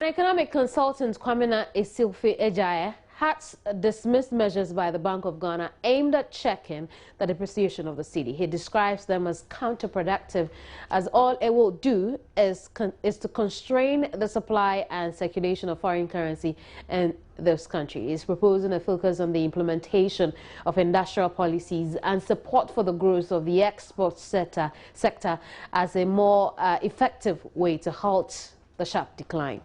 Economic consultant Kwamina Esilfe-Ejaye has dismissed measures by the Bank of Ghana aimed at checking the depreciation of the cedi. He describes them as counterproductive, as all it will do is to constrain the supply and circulation of foreign currency in this country. He's proposing a focus on the implementation of industrial policies and support for the growth of the export sector as a more effective way to halt the sharp decline.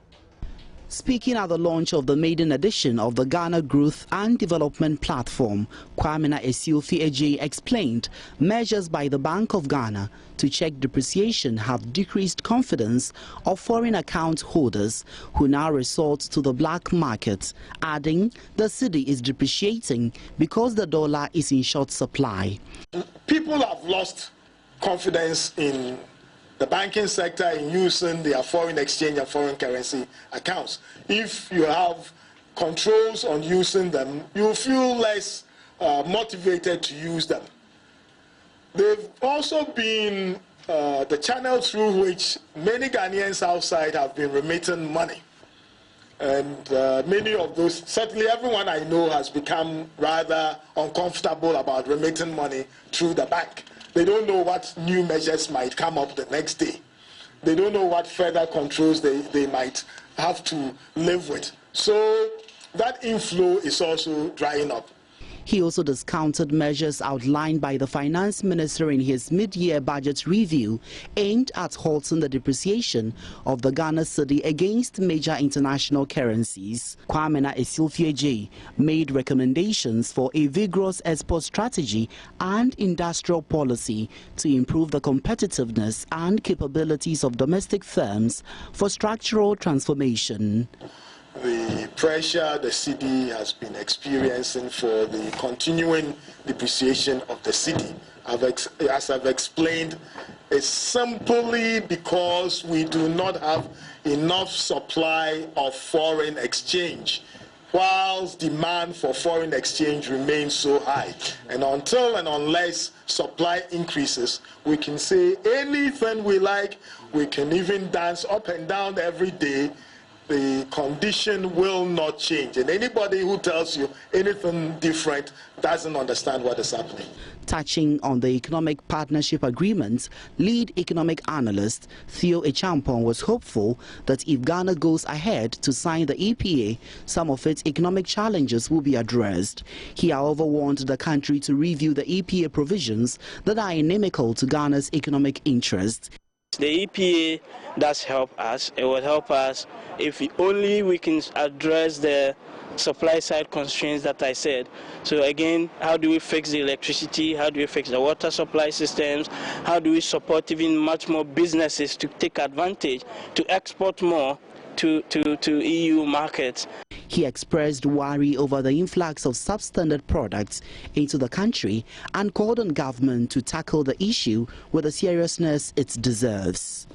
Speaking at the launch of the maiden edition of the Ghana Growth and Development Platform, Kwamina Esilfe-Ejaye explained measures by the Bank of Ghana to check depreciation have decreased confidence of foreign account holders who now resort to the black market, adding the cedi is depreciating because the dollar is in short supply. People have lost confidence in the banking sector in using their foreign exchange and foreign currency accounts. If you have controls on using them, you feel less motivated to use them. They've also been the channel through which many Ghanaians outside have been remitting money. And many of those, certainly everyone I know, has become rather uncomfortable about remitting money through the bank. They don't know what new measures might come up the next day. They don't know what further controls they might have to live with. So that inflow is also drying up. He also discounted measures outlined by the finance minister in his mid-year budget review aimed at halting the depreciation of the Ghana cedi against major international currencies. Kwamina Esilfe-Ejaye made recommendations for a vigorous export strategy and industrial policy to improve the competitiveness and capabilities of domestic firms for structural transformation. The pressure the cedi has been experiencing for the continuing depreciation of the cedi, as I've explained, is simply because we do not have enough supply of foreign exchange, whilst demand for foreign exchange remains so high. And until and unless supply increases, we can say anything we like, we can even dance up and down every day. The condition will not change, and anybody who tells you anything different doesn't understand what is happening. Touching on the economic partnership agreement, lead economic analyst Theo Echampong was hopeful that if Ghana goes ahead to sign the EPA, some of its economic challenges will be addressed. He, however, warned the country to review the EPA provisions that are inimical to Ghana's economic interests. The EPA does help us. It will help us if we can address the supply side constraints that I said. So again, how do we fix the electricity? How do we fix the water supply systems? How do we support even much more businesses to take advantage, to export more to EU markets? He expressed worry over the influx of substandard products into the country and called on government to tackle the issue with the seriousness it deserves.